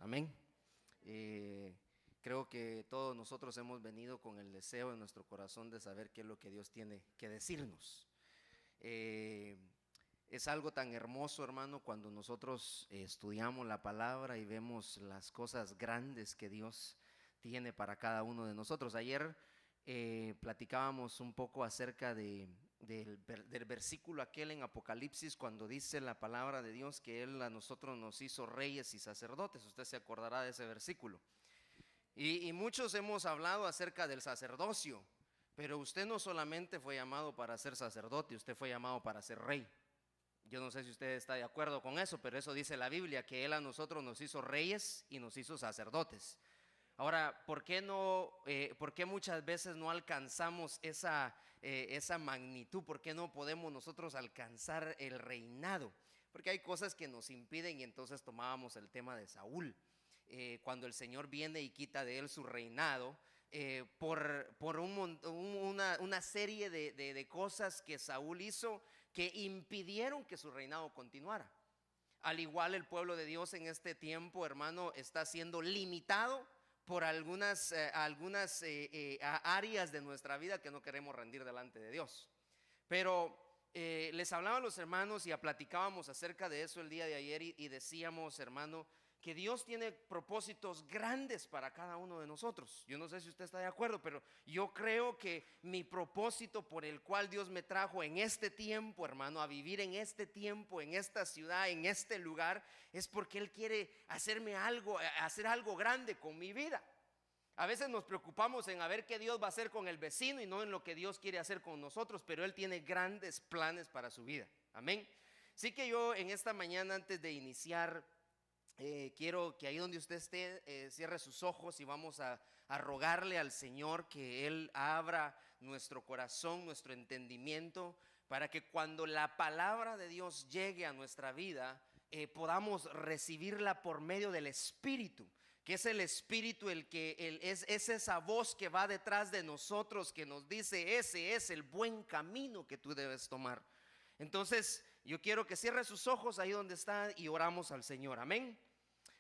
Amén. Creo que todos nosotros hemos venido con el deseo en nuestro corazón de saber qué es lo que Dios tiene que decirnos. Es algo tan hermoso, hermano, cuando nosotros estudiamos la palabra y vemos las cosas grandes que Dios tiene para cada uno de nosotros. Ayer platicábamos un poco acerca del versículo aquel en Apocalipsis cuando dice la palabra de Dios que Él a nosotros nos hizo reyes y sacerdotes. Usted se acordará de ese versículo. Y muchos hemos hablado acerca del sacerdocio, pero usted no solamente fue llamado para ser sacerdote, usted fue llamado para ser rey. Yo no sé si usted está de acuerdo con eso, pero eso dice la Biblia, que Él a nosotros nos hizo reyes y nos hizo sacerdotes. Ahora, ¿por qué muchas veces no alcanzamos esa magnitud? ¿Por qué no podemos nosotros alcanzar el reinado? Porque hay cosas que nos impiden, y entonces tomábamos el tema de Saúl. Cuando el Señor viene y quita de él su reinado, por una serie de cosas que Saúl hizo que impidieron que su reinado continuara. Al igual el pueblo de Dios en este tiempo, hermano, está siendo limitado por algunas áreas de nuestra vida que no queremos rendir delante de Dios. Pero les hablaba a los hermanos y platicábamos acerca de eso el día de ayer y decíamos, hermano, que Dios tiene propósitos grandes para cada uno de nosotros. Yo no sé si usted está de acuerdo, pero yo creo que mi propósito por el cual Dios me trajo en este tiempo, hermano, a vivir en este tiempo, en esta ciudad, en este lugar, es porque Él quiere hacer algo grande con mi vida. A veces nos preocupamos en ver qué Dios va a hacer con el vecino y no en lo que Dios quiere hacer con nosotros, pero Él tiene grandes planes para su vida. Amén. Así que yo en esta mañana, antes de iniciar, quiero que ahí donde usted esté, cierre sus ojos y vamos a rogarle al Señor que Él abra nuestro corazón, nuestro entendimiento, para que cuando la palabra de Dios llegue a nuestra vida, podamos recibirla por medio del Espíritu, que es el Espíritu es esa voz que va detrás de nosotros, que nos dice: ese es el buen camino que tú debes tomar. Entonces yo quiero que cierre sus ojos ahí donde está y oramos al Señor. Amén.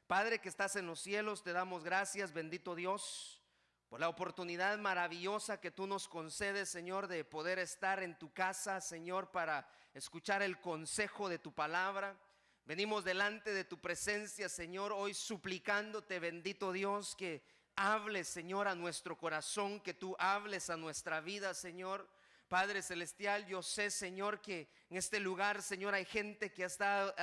Padre que estás en los cielos, te damos gracias, bendito Dios, por la oportunidad maravillosa que tú nos concedes, Señor, de poder estar en tu casa, Señor, para escuchar el consejo de tu palabra. Venimos delante de tu presencia, Señor, hoy suplicándote, bendito Dios, que hables, Señor, a nuestro corazón, que tú hables a nuestra vida, Señor. Padre celestial, yo sé, Señor, que en este lugar, Señor, hay gente que ha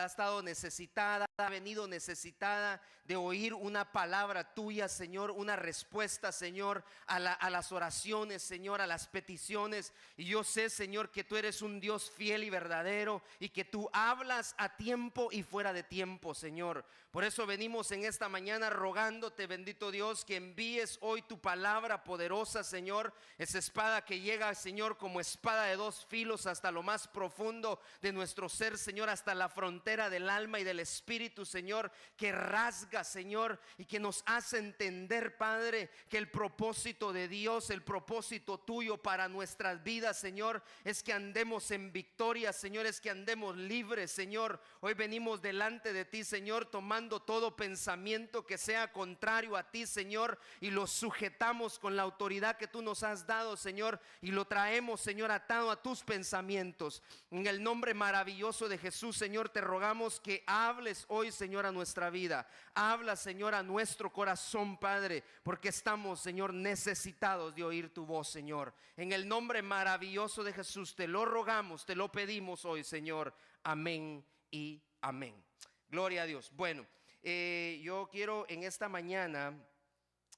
estado necesitada, ha venido necesitada de oír una palabra tuya, Señor, una respuesta, Señor, a las oraciones, Señor, a las peticiones. Y yo sé, Señor, que tú eres un Dios fiel y verdadero y que tú hablas a tiempo y fuera de tiempo, Señor. Por eso venimos en esta mañana rogándote, bendito Dios, que envíes hoy tu palabra poderosa, Señor, esa espada que llega, Señor, como espada de dos filos hasta lo más profundo de nuestro ser, Señor, hasta la frontera del alma y del espíritu, Señor, que rasga, Señor, y que nos hace entender, Padre, que el propósito de Dios, el propósito tuyo para nuestras vidas, Señor, es que andemos en victoria, Señor, es que andemos libres, Señor. Hoy venimos delante de ti, Señor, tomando todo pensamiento que sea contrario a ti, Señor, y lo sujetamos con la autoridad que tú nos has dado, Señor, y lo traemos, Señor, atado a tus pensamientos. En el nombre maravilloso de Jesús, Señor, te rogamos que hables hoy, Señor, a nuestra vida. Habla, Señor, a nuestro corazón, Padre, porque estamos, Señor, necesitados de oír tu voz, Señor. En el nombre maravilloso de Jesús te lo rogamos, te lo pedimos hoy, Señor. Amén y amén. Gloria a Dios. Bueno, yo quiero en esta mañana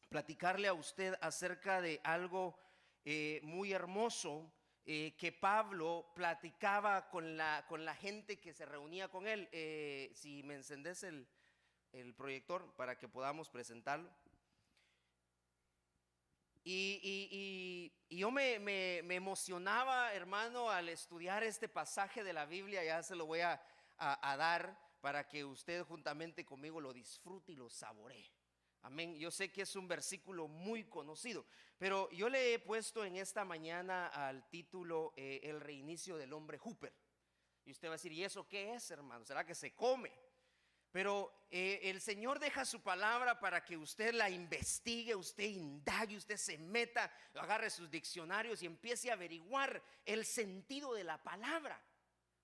platicarle a usted acerca de algo muy hermoso que Pablo platicaba con la gente que se reunía con él. Si me encendés el proyector para que podamos presentarlo. Y yo me emocionaba, hermano, al estudiar este pasaje de la Biblia. Ya se lo voy a dar para que usted juntamente conmigo lo disfrute y lo saboree. Amén. Yo sé que es un versículo muy conocido, pero yo le he puesto en esta mañana al título el reinicio del hombre Hooper. Y usted va a decir: ¿y eso qué es, hermano? ¿Será que se come? Pero el Señor deja su palabra para que usted la investigue, usted indague, usted se meta, agarre sus diccionarios y empiece a averiguar el sentido de la palabra.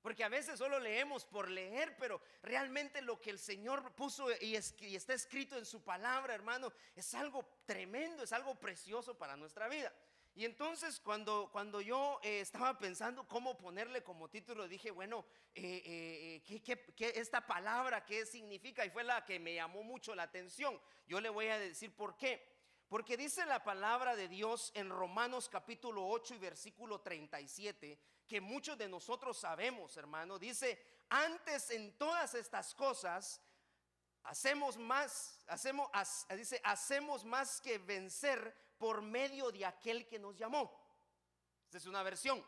Porque a veces solo leemos por leer, pero realmente lo que el Señor puso y está escrito en su palabra, hermano, es algo tremendo, es algo precioso para nuestra vida. Y entonces cuando yo estaba pensando cómo ponerle como título, dije, bueno, ¿qué esta palabra qué significa? Y fue la que me llamó mucho la atención. Yo le voy a decir por qué. Porque dice la palabra de Dios en Romanos capítulo 8 y versículo 37, que muchos de nosotros sabemos, hermano. Dice, antes en todas estas cosas hacemos más que vencer por medio de aquel que nos llamó. Esta es una versión.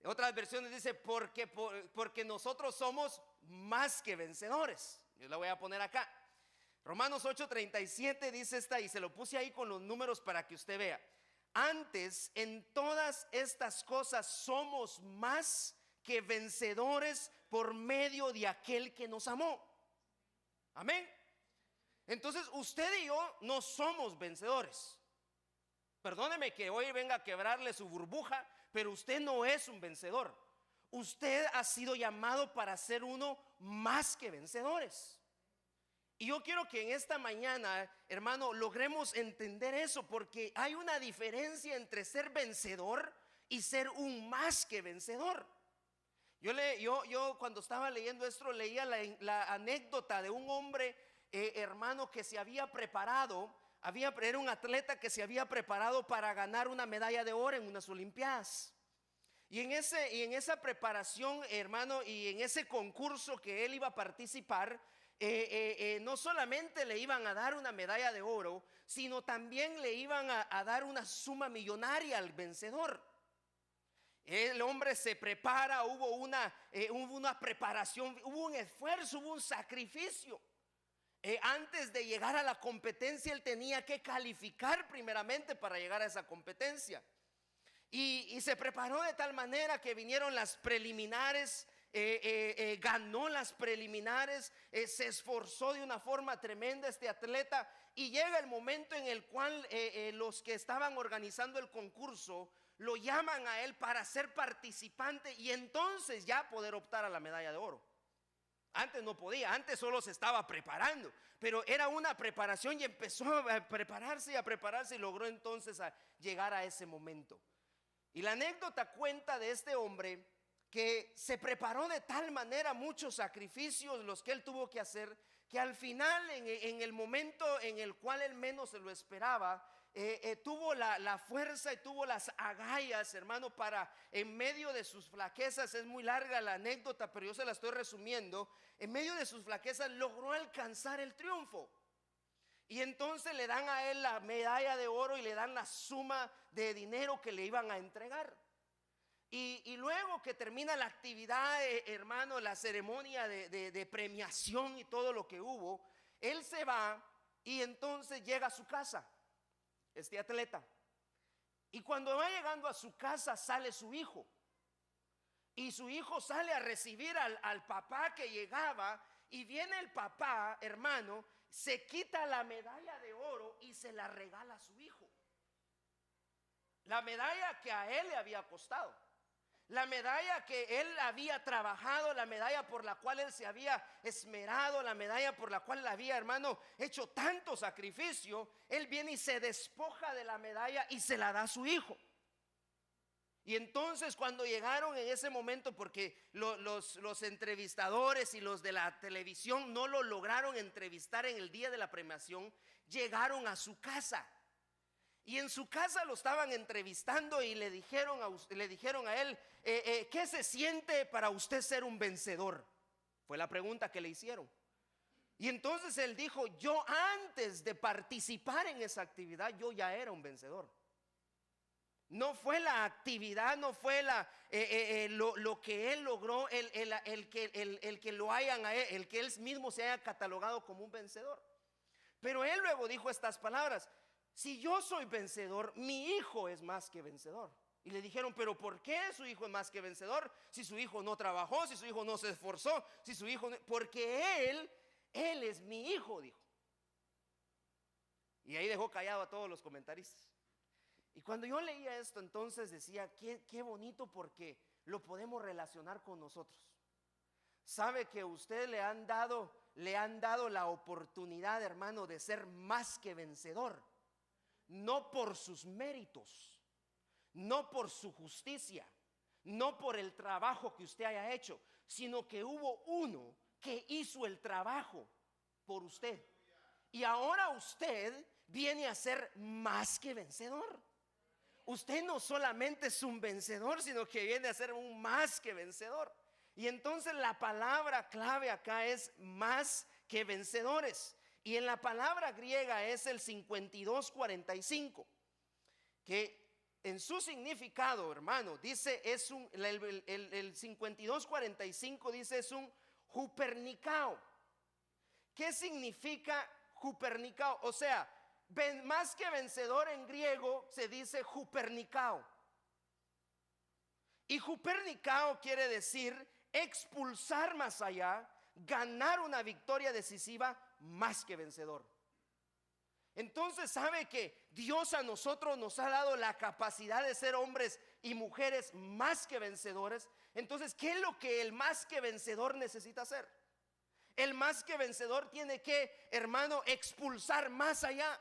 Otras versiones dice porque nosotros somos más que vencedores. Yo la voy a poner acá. Romanos 8:37 dice esta, y se lo puse ahí con los números para que usted vea. Antes en todas estas cosas somos más que vencedores por medio de aquel que nos amó. Amén. Entonces usted y yo no somos vencedores. Perdóneme que hoy venga a quebrarle su burbuja, pero usted no es un vencedor. Usted ha sido llamado para ser uno más que vencedores. Y yo quiero que en esta mañana, hermano, logremos entender eso, porque hay una diferencia entre ser vencedor y ser un más que vencedor. Yo cuando estaba leyendo esto leía la anécdota de un hombre, hermano, que se había preparado, era un atleta que se había preparado para ganar una medalla de oro en unas Olimpiadas. Y en esa preparación, hermano, y en ese concurso que él iba a participar, no solamente le iban a dar una medalla de oro, sino también le iban a dar una suma millonaria al vencedor. El hombre se prepara, hubo una preparación, hubo un esfuerzo, hubo un sacrificio. Antes de llegar a la competencia, él tenía que calificar primeramente para llegar a esa competencia. Y se preparó de tal manera que vinieron las preliminares. Ganó las preliminares, se esforzó de una forma tremenda este atleta, y llega el momento en el cual los que estaban organizando el concurso lo llaman a él para ser participante y entonces ya poder optar a la medalla de oro. Antes no podía, antes solo se estaba preparando, pero era una preparación y empezó a prepararse y logró entonces llegar a ese momento. Y la anécdota cuenta de este hombre que se preparó de tal manera, muchos sacrificios los que él tuvo que hacer, que al final en el momento en el cual él menos se lo esperaba, tuvo la fuerza y tuvo las agallas, hermano, para en medio de sus flaquezas. Es muy larga la anécdota, pero yo se la estoy resumiendo. En medio de sus flaquezas logró alcanzar el triunfo. Y entonces le dan a él la medalla de oro y le dan la suma de dinero que le iban a entregar. Y luego que termina la actividad, hermano, la ceremonia de premiación y todo lo que hubo, él se va y entonces llega a su casa, este atleta. Y cuando va llegando a su casa sale su hijo. Y su hijo sale a recibir al papá que llegaba. Y viene el papá, hermano, se quita la medalla de oro y se la regala a su hijo. La medalla que a él le había costado. La medalla que él había trabajado, la medalla por la cual él se había esmerado, la medalla por la cual él había, hermano, hecho tanto sacrificio. Él viene y se despoja de la medalla y se la da a su hijo. Y entonces cuando llegaron en ese momento, porque los entrevistadores y los de la televisión no lo lograron entrevistar en el día de la premiación, llegaron a su casa. Y en su casa lo estaban entrevistando y le dijeron a él, ¿qué se siente para usted ser un vencedor? Fue la pregunta que le hicieron. Y entonces él dijo, yo antes de participar en esa actividad, yo ya era un vencedor. No fue la actividad, no fue lo que él logró, el que lo hayan a él, el que él mismo se haya catalogado como un vencedor. Pero él luego dijo estas palabras: si yo soy vencedor, mi hijo es más que vencedor. Y le dijeron, pero ¿por qué su hijo es más que vencedor? Si su hijo no trabajó, si su hijo no se esforzó, si su hijo no... Porque él es mi hijo, dijo. Y ahí dejó callado a todos los comentaristas. Y cuando yo leía esto, entonces decía, qué bonito, porque lo podemos relacionar con nosotros. Sabe que a usted le han dado la oportunidad, hermano, de ser más que vencedor. No por sus méritos, no por su justicia, no por el trabajo que usted haya hecho, sino que hubo uno que hizo el trabajo por usted. Y ahora usted viene a ser más que vencedor. Usted no solamente es un vencedor, sino que viene a ser un más que vencedor. Y entonces la palabra clave acá es más que vencedores. Y en la palabra griega es el 52:45, que en su significado, hermano, dice es un, el 52:45 dice es un hupernicao. ¿Qué significa hupernicao? O sea, más que vencedor en griego se dice hupernicao. Y hupernicao quiere decir expulsar más allá, ganar una victoria decisiva más que vencedor. Entonces sabe que Dios a nosotros nos ha dado la capacidad de ser hombres y mujeres más que vencedores. Entonces, ¿qué es lo que el más que vencedor necesita hacer? El más que vencedor tiene que, hermano, expulsar más allá.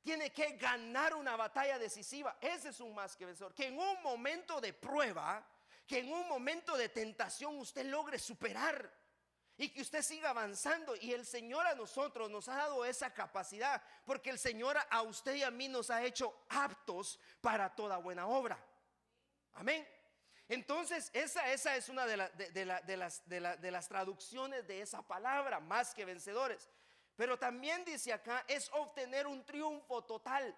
Tiene que ganar una batalla decisiva. Ese es un más que vencedor. Que en un momento de prueba, que en un momento de tentación usted logre superar y que usted siga avanzando. Y el Señor a nosotros nos ha dado esa capacidad, porque el Señor a usted y a mí nos ha hecho aptos para toda buena obra. Amén. Entonces esa es una de las traducciones de esa palabra, más que vencedores. Pero también dice acá, es obtener un triunfo total,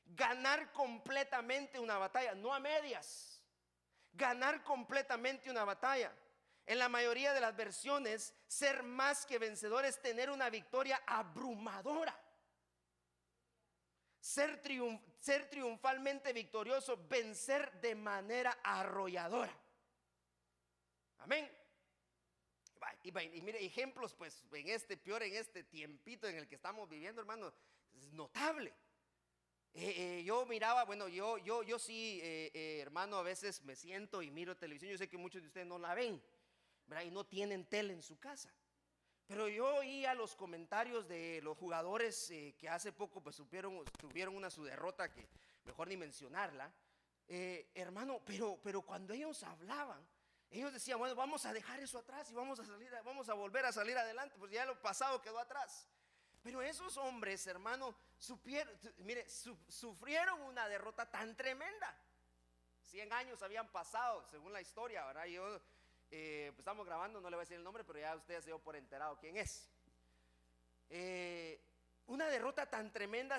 ganar completamente una batalla, no a medias. Ganar completamente una batalla. En la mayoría de las versiones, ser más que vencedor es tener una victoria abrumadora. Ser triunfalmente victorioso, vencer de manera arrolladora. Amén. Y mire, ejemplos, pues en este tiempito en el que estamos viviendo, hermano, es notable. Yo miraba, bueno, yo sí, hermano, a veces me siento y miro televisión. Yo sé que muchos de ustedes no la ven, ¿verdad? Y no tienen tele en su casa. Pero yo oía los comentarios de los jugadores que hace poco pues tuvieron su derrota, que mejor ni mencionarla, hermano, pero cuando ellos hablaban, ellos decían, bueno, vamos a dejar eso atrás y vamos a volver a salir adelante, pues ya lo pasado quedó atrás. Pero esos hombres, hermano, sufrieron una derrota tan tremenda. 100 años habían pasado, según la historia, ¿verdad? Yo pues estamos grabando, no le voy a decir el nombre, pero ya usted se dio por enterado quién es. Una derrota tan tremenda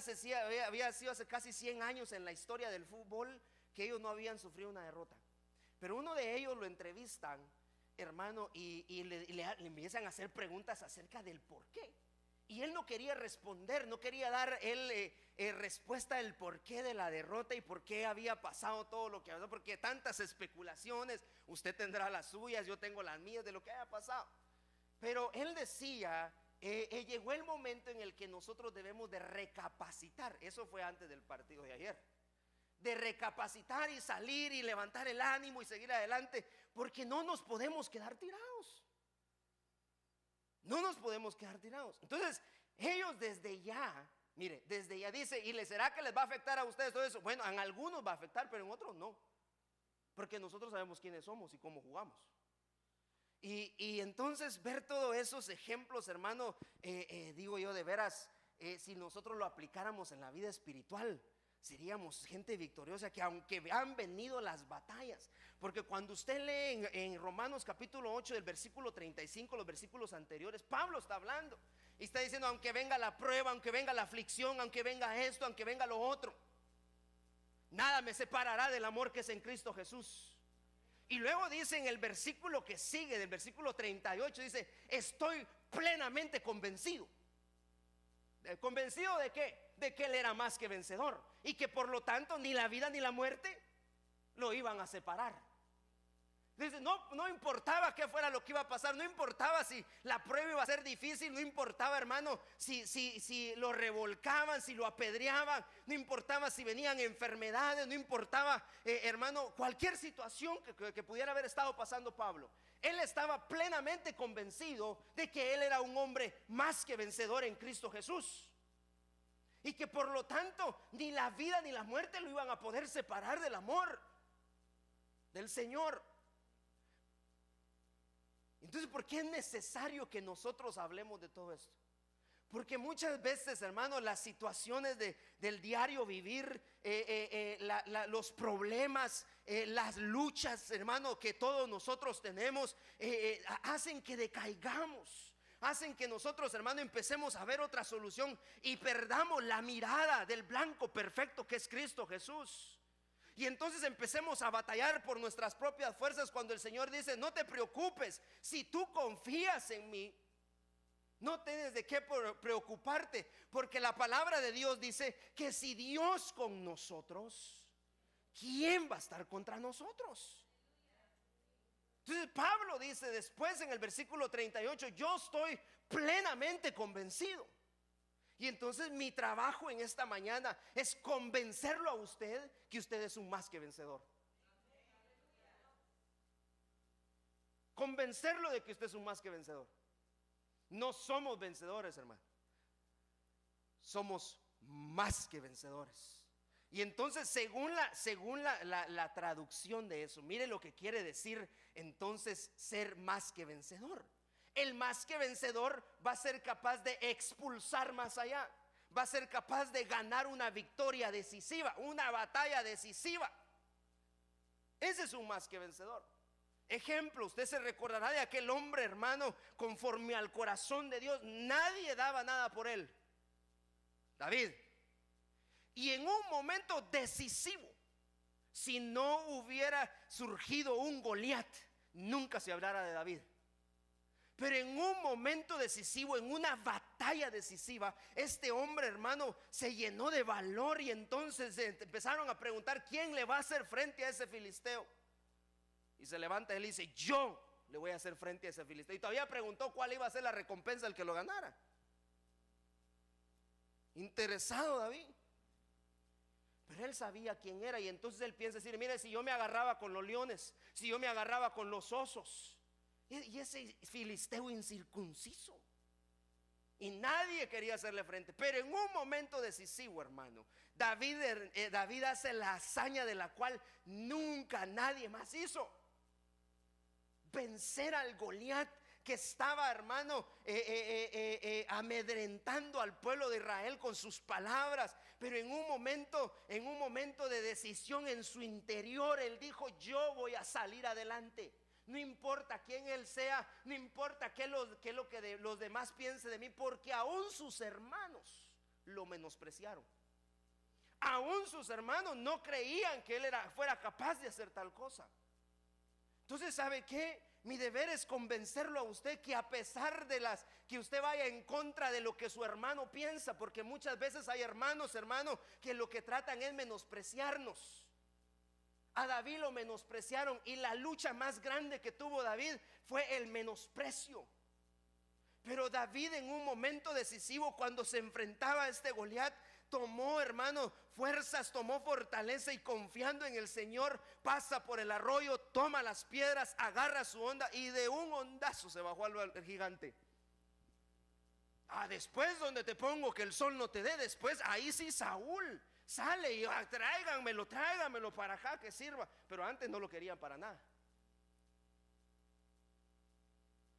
había sido hace casi 100 años en la historia del fútbol, que ellos no habían sufrido una derrota. Pero uno de ellos lo entrevistan, hermano, y le empiezan a hacer preguntas acerca del por qué. Y él no quería responder, no quería dar respuesta del porqué de la derrota y por qué había pasado todo lo que había, porque tantas especulaciones, usted tendrá las suyas, yo tengo las mías de lo que haya pasado. Pero él decía, llegó el momento en el que nosotros debemos de recapacitar. Eso fue antes del partido de ayer. De recapacitar y salir y levantar el ánimo y seguir adelante, porque no nos podemos quedar tirados. No nos podemos quedar tirados. Entonces, ellos desde ya dice, ¿y les será que les va a afectar a ustedes todo eso? Bueno, en algunos va a afectar, pero en otros no. Porque nosotros sabemos quiénes somos y cómo jugamos. Y entonces ver todos esos ejemplos, hermano, digo yo de veras, si nosotros lo aplicáramos en la vida espiritual, seríamos gente victoriosa, que aunque han venido las batallas, porque cuando usted lee en Romanos capítulo 8 del versículo 35, los versículos anteriores, Pablo está hablando y está diciendo, aunque venga la prueba, aunque venga la aflicción, aunque venga esto, aunque venga lo otro, nada me separará del amor que es en Cristo Jesús. Y luego dice en el versículo que sigue, del versículo 38, dice, estoy plenamente convencido ¿Convencido de qué? De que él era más que vencedor y que por lo tanto ni la vida ni la muerte lo iban a separar. Dice, no importaba qué fuera lo que iba a pasar, no importaba si la prueba iba a ser difícil, no importaba, hermano, si lo revolcaban, si lo apedreaban, no importaba si venían enfermedades, no importaba, hermano, cualquier situación que pudiera haber estado pasando Pablo. Él estaba plenamente convencido de que él era un hombre más que vencedor en Cristo Jesús. Y que por lo tanto ni la vida ni la muerte lo iban a poder separar del amor del Señor. Entonces, ¿por qué es necesario que nosotros hablemos de todo esto? Porque muchas veces, hermano, las situaciones del diario vivir, los problemas, las luchas, hermano, que todos nosotros tenemos, hacen que decaigamos. Hacen que nosotros, hermano, empecemos a ver otra solución y perdamos la mirada del blanco perfecto que es Cristo Jesús. Y entonces empecemos a batallar por nuestras propias fuerzas cuando el Señor dice, no te preocupes, si tú confías en mí, no tienes de qué preocuparte, porque la palabra de Dios dice que si Dios con nosotros, ¿quién va a estar contra nosotros? Entonces Pablo dice después en el versículo 38, yo estoy plenamente convencido. Y entonces mi trabajo en esta mañana es convencerlo a usted que usted es un más que vencedor. Convencerlo de que usted es un más que vencedor. No somos vencedores, hermano. Somos más que vencedores. Y entonces según la traducción de eso, mire lo que quiere decir entonces ser más que vencedor. El más que vencedor va a ser capaz de expulsar más allá. Va a ser capaz de ganar una victoria decisiva, una batalla decisiva. Ese es un más que vencedor. Ejemplo, usted se recordará de aquel hombre, hermano, conforme al corazón de Dios. Nadie daba nada por él, David. Y en un momento decisivo, si no hubiera surgido un Goliat, nunca se hablara de David. Pero en un momento decisivo, en una batalla decisiva, este hombre, hermano, se llenó de valor. Y entonces empezaron a preguntar, ¿quién le va a hacer frente a ese filisteo? Y se levanta él y dice, yo le voy a hacer frente a ese filisteo. Y todavía preguntó cuál iba a ser la recompensa al que lo ganara. Interesado David. Pero él sabía quién era. Y entonces él piensa decir, mire, si yo me agarraba con los leones, si yo me agarraba con los osos, y ese filisteo incircunciso, y nadie quería hacerle frente. Pero en un momento decisivo, hermano, David hace la hazaña de la cual nunca nadie más hizo: vencer al Goliat que estaba, hermano, amedrentando al pueblo de Israel con sus palabras. Pero en un momento de decisión en su interior, él dijo, yo voy a salir adelante. No importa quién él sea, no importa qué es lo que los demás piensen de mí, porque aún sus hermanos lo menospreciaron. Aún sus hermanos no creían que él fuera capaz de hacer tal cosa. Entonces, ¿sabe qué? Mi deber es convencerlo a usted que a pesar de que usted vaya en contra de lo que su hermano piensa, porque muchas veces hay hermanos, que lo que tratan es menospreciarnos. A David lo menospreciaron y la lucha más grande que tuvo David fue el menosprecio. Pero David en un momento decisivo, cuando se enfrentaba a este Goliat, tomó, hermano, fuerzas, tomó fortaleza y confiando en el Señor, pasa por el arroyo, toma las piedras, agarra su onda y de un ondazo se bajó al gigante. Después donde te pongo que el sol no te dé, después ahí sí Saúl sale y tráiganmelo para acá que sirva. Pero antes no lo querían para nada.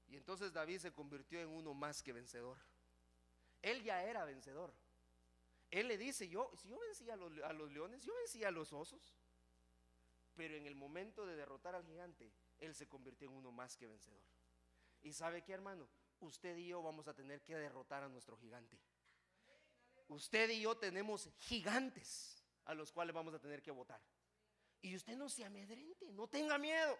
Y entonces David se convirtió en uno más que vencedor. Él ya era vencedor. Él le dice, si yo vencía a los leones, yo vencía a los osos. Pero en el momento de derrotar al gigante, él se convirtió en uno más que vencedor. ¿Y sabe qué, hermano? Usted y yo vamos a tener que derrotar a nuestro gigante. Usted y yo tenemos gigantes a los cuales vamos a tener que votar. Y usted no se amedrente, no tenga miedo.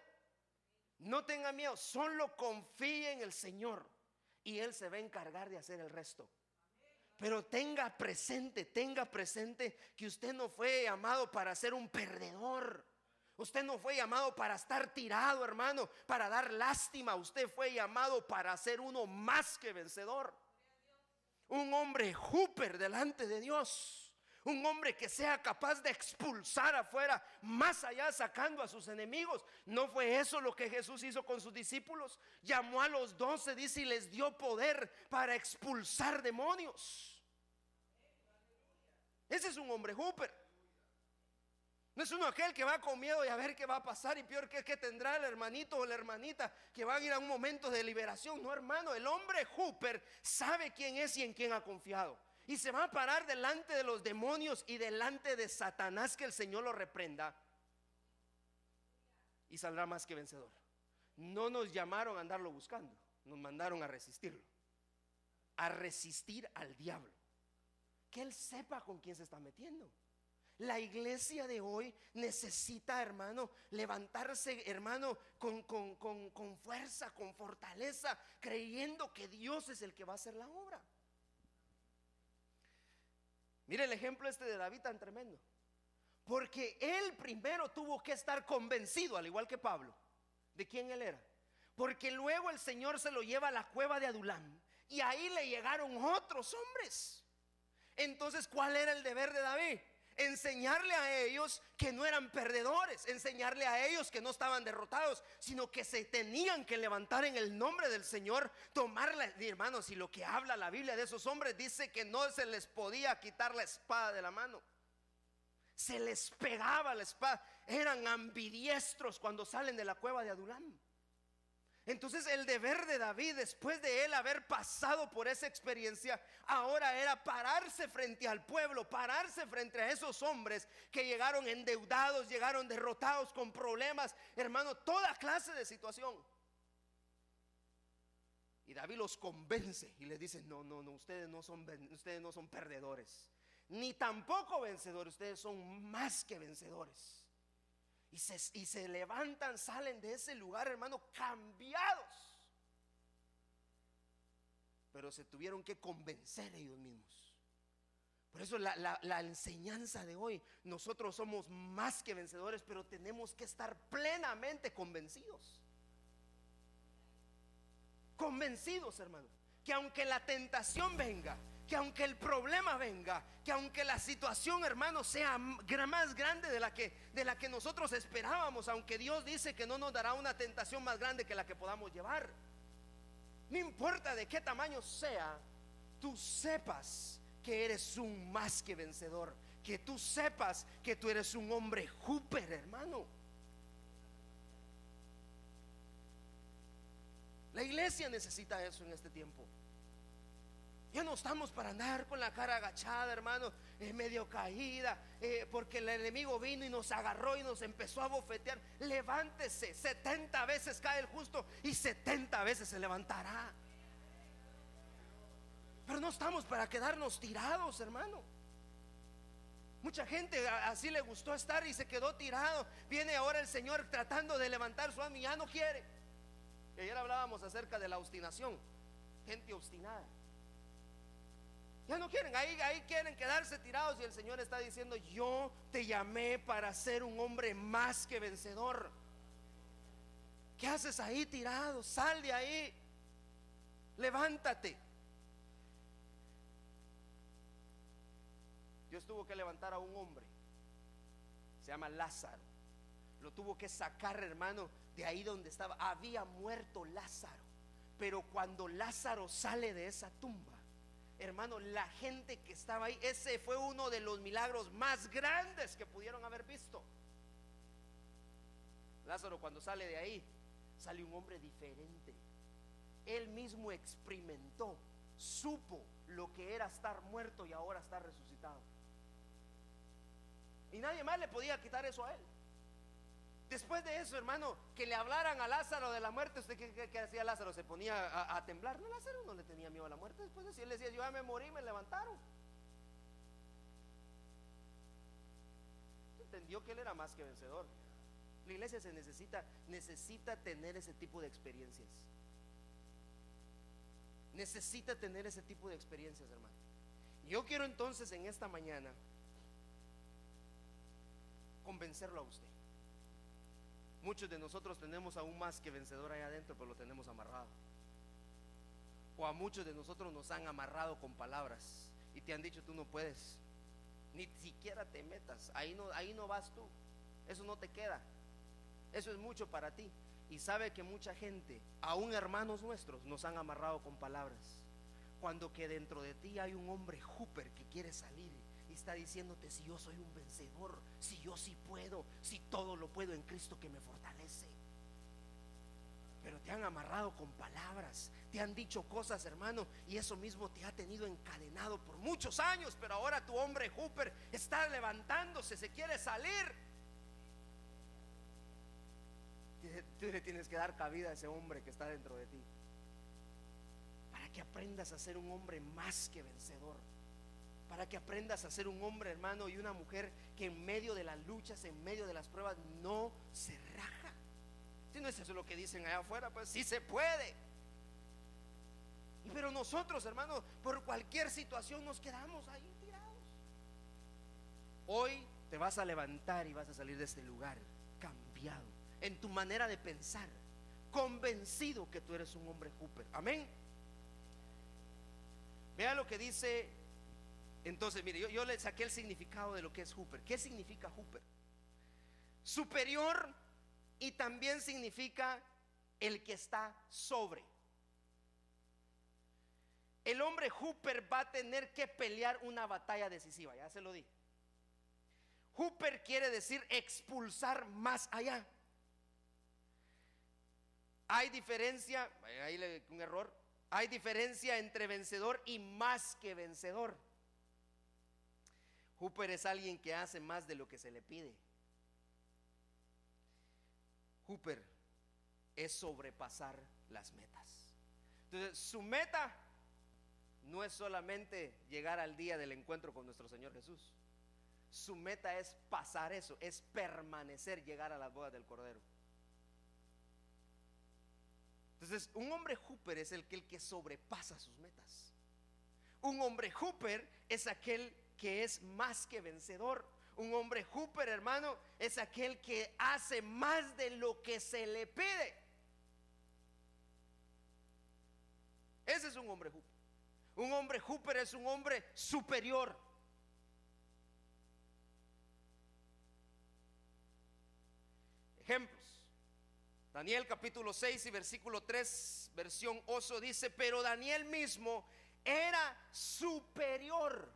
No tenga miedo, solo confíe en el Señor y Él se va a encargar de hacer el resto. Pero tenga presente que usted no fue llamado para ser un perdedor. Usted no fue llamado para estar tirado, hermano, para dar lástima. Usted fue llamado para ser uno más que vencedor. Un hombre Hooper delante de Dios. Un hombre que sea capaz de expulsar afuera, más allá, sacando a sus enemigos. ¿No fue eso lo que Jesús hizo con sus discípulos? Llamó a los 12, dice, y les dio poder para expulsar demonios. Ese es un hombre Hooper. No es uno aquel que va con miedo y a ver qué va a pasar, y peor que tendrá el hermanito o la hermanita que van a ir a un momento de liberación. No, hermano, el hombre Hooper sabe quién es y en quién ha confiado. Y se va a parar delante de los demonios y delante de Satanás, que el Señor lo reprenda, y saldrá más que vencedor. No nos llamaron a andarlo buscando, nos mandaron a resistirlo, a resistir al diablo, que él sepa con quién se está metiendo. La iglesia de hoy necesita, hermano, levantarse, hermano, con fuerza, con fortaleza, creyendo que Dios es el que va a hacer la obra. Mire el ejemplo de David tan tremendo, porque él primero tuvo que estar convencido, al igual que Pablo, de quién él era. Porque luego el Señor se lo lleva a la cueva de Adulam, y ahí le llegaron otros hombres. Entonces, ¿cuál era el deber de David? Enseñarle a ellos que no eran perdedores, enseñarle a ellos que no estaban derrotados, sino que se tenían que levantar en el nombre del Señor, tomarla. Hermanos, y lo que habla la Biblia de esos hombres, dice que no se les podía quitar la espada de la mano, se les pegaba la espada, eran ambidiestros cuando salen de la cueva de Adulam. Entonces el deber de David, después de él haber pasado por esa experiencia, ahora era pararse frente al pueblo, pararse frente a esos hombres que llegaron endeudados, llegaron derrotados, con problemas, hermano, toda clase de situación. Y David los convence y les dice: no, ustedes no son perdedores, ni tampoco vencedores, ustedes son más que vencedores. Y se levantan, salen de ese lugar, hermano, cambiados. Pero se tuvieron que convencer ellos mismos. Por eso la enseñanza de hoy, nosotros somos más que vencedores, pero tenemos que estar plenamente convencidos. Convencidos, hermano, que aunque la tentación venga, que aunque el problema venga, que aunque la situación, hermano, sea más grande de la que nosotros esperábamos, aunque Dios dice que no nos dará una tentación más grande que la que podamos llevar, no importa de qué tamaño sea, tú sepas que eres un más que vencedor, que tú sepas que tú eres un hombre Hooper, hermano. La iglesia necesita eso en este tiempo. Ya no estamos para andar con la cara agachada, hermano, medio caída, porque el enemigo vino y nos agarró y nos empezó a bofetear. Levántese, 70 veces cae el justo y 70 veces se levantará. Pero no estamos para quedarnos tirados, hermano. Mucha gente así le gustó estar y se quedó tirado. Viene ahora el Señor tratando de levantar su alma y ya no quiere. Y ayer hablábamos acerca de la obstinación. Gente obstinada, ya no quieren, ahí quieren quedarse tirados. Y el Señor está diciendo: yo te llamé para ser un hombre más que vencedor. ¿Qué haces ahí tirado? Sal de ahí, levántate. Dios tuvo que levantar a un hombre, se llama Lázaro. Lo tuvo que sacar, hermano, de ahí donde estaba. Había muerto Lázaro, pero cuando Lázaro sale de esa tumba, hermano, la gente que estaba ahí, ese fue uno de los milagros más grandes que pudieron haber visto. Lázaro, cuando sale de ahí, sale un hombre diferente. Él mismo experimentó, supo lo que era estar muerto y ahora estar resucitado. Y nadie más le podía quitar eso a él. Después de eso, hermano, que le hablaran a Lázaro de la muerte, ¿usted qué hacía Lázaro? Se ponía a temblar. No, Lázaro no le tenía miedo a la muerte. Después de eso, él decía: yo ya me morí, me levantaron. Entendió que él era más que vencedor. La iglesia necesita tener ese tipo de experiencias. Necesita tener ese tipo de experiencias, hermano. Yo quiero entonces en esta mañana convencerlo a usted. Muchos de nosotros tenemos aún más que vencedor allá adentro, pero lo tenemos amarrado. O a muchos de nosotros nos han amarrado con palabras y te han dicho: tú no puedes, ni siquiera te metas, ahí no vas tú, eso no te queda, eso es mucho para ti. Y sabe que mucha gente, aún hermanos nuestros, nos han amarrado con palabras, cuando que dentro de ti hay un hombre Hooper que quiere salir y está diciéndote: si yo soy un vencedor, si yo sí puedo, si todo lo puedo en Cristo que me fortalece. Pero te han amarrado con palabras, te han dicho cosas, hermano, y eso mismo te ha tenido encadenado por muchos años. Pero ahora tu hombre Hooper está levantándose, se quiere salir. Tú le tienes que dar cabida a ese hombre que está dentro de ti, para que aprendas a ser un hombre más que vencedor, para que aprendas a ser un hombre, hermano, y una mujer que en medio de las luchas, en medio de las pruebas, no se raja. Si no es eso lo que dicen allá afuera, pues sí se puede. Pero nosotros, hermano, por cualquier situación nos quedamos ahí tirados. Hoy te vas a levantar y vas a salir de este lugar cambiado en tu manera de pensar, convencido que tú eres un hombre Hooper. Amén. Vea lo que dice. Entonces, mire, yo le saqué el significado de lo que es Hooper. ¿Qué significa Hooper? Superior, y también significa el que está sobre. El hombre Hooper va a tener que pelear una batalla decisiva, ya se lo dije. Hooper quiere decir expulsar más allá. Hay diferencia, ahí un error. Hay diferencia entre vencedor y más que vencedor. Hooper es alguien que hace más de lo que se le pide. Hooper es sobrepasar las metas. Entonces, su meta no es solamente llegar al día del encuentro con nuestro Señor Jesús. Su meta es pasar eso, es permanecer, llegar a las bodas del Cordero. Entonces, un hombre Hooper es el que sobrepasa sus metas. Un hombre Hooper es aquel que es más que vencedor. Un hombre Hooper, hermano, es aquel que hace más de lo que se le pide. Ese es un hombre Hooper. Un hombre Hooper es un hombre superior. Ejemplos. Daniel capítulo 6 y versículo 3, versión Oso, dice: pero Daniel mismo era superior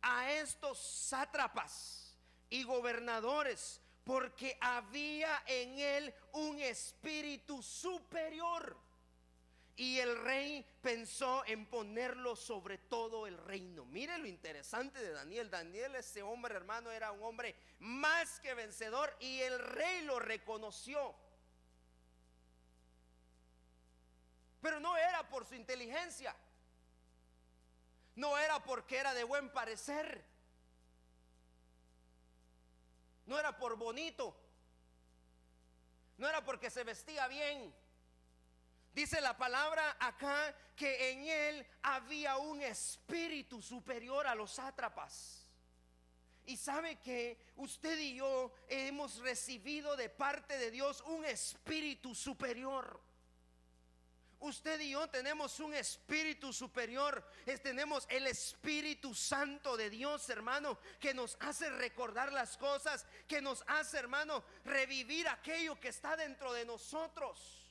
a estos sátrapas y gobernadores, porque había en él un espíritu superior, y el rey pensó en ponerlo sobre todo el reino. Mire lo interesante de Daniel. Daniel, ese hombre, hermano, era un hombre más que vencedor, y el rey lo reconoció. Pero no era por su inteligencia, no era porque era de buen parecer, no era por bonito, no era porque se vestía bien. Dice la palabra acá que en él había un espíritu superior a los sátrapas. Y sabe que usted y yo hemos recibido de parte de Dios un espíritu superior. Usted y yo tenemos un espíritu superior. Tenemos el Espíritu Santo de Dios, hermano, que nos hace recordar las cosas, que nos hace, hermano, revivir aquello que está dentro de nosotros.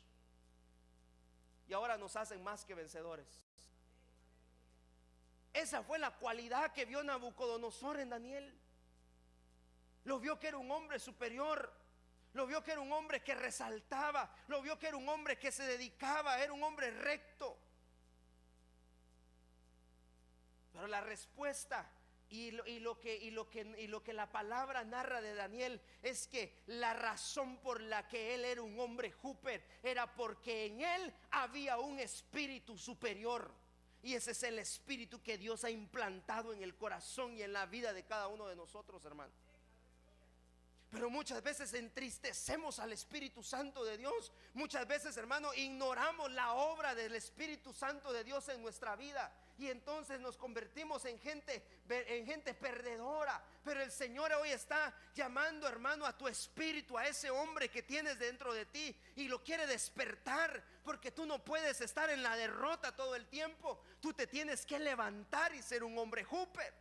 Y ahora nos hacen más que vencedores. Esa fue la cualidad que vio Nabucodonosor en Daniel. Lo vio que era un hombre superior. Lo vio que era un hombre que resaltaba. Lo vio que era un hombre que se dedicaba. Era un hombre recto. Pero la respuesta y lo que la palabra narra de Daniel es que la razón por la que él era un hombre Hooper era porque en él había un espíritu superior. Y ese es el espíritu que Dios ha implantado en el corazón y en la vida de cada uno de nosotros, hermano. Pero muchas veces entristecemos al Espíritu Santo de Dios. Muchas veces, hermano, ignoramos la obra del Espíritu Santo de Dios en nuestra vida. y entonces nos convertimos en gente perdedora. Pero el Señor hoy está llamando, hermano, a tu espíritu, a ese hombre que tienes dentro de ti, y lo quiere despertar, porque tú no puedes estar en la derrota todo el tiempo. Tú te tienes que levantar y ser un hombre Hooper.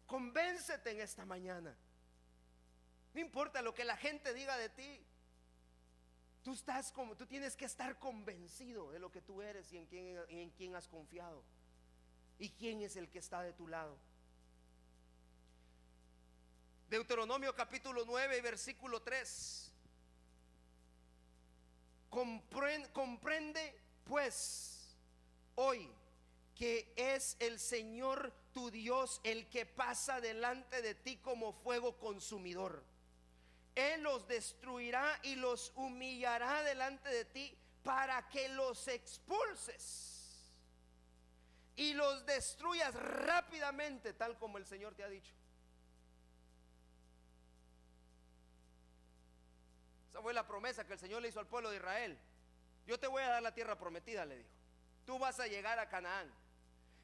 Convéncete en esta mañana. No importa lo que la gente diga de ti. Tú tienes que estar convencido de lo que tú eres y en quién has confiado y quién es el que está de tu lado. Deuteronomio capítulo 9 versículo 3. Comprende pues hoy que es el Señor tu Dios el que pasa delante de ti como fuego consumidor. Él los destruirá y los humillará delante de ti para que los expulses y los destruyas rápidamente, tal como el Señor te ha dicho. Esa fue la promesa que el Señor le hizo al pueblo de Israel. Yo te voy a dar la tierra prometida, le dijo. Tú vas a llegar a Canaán,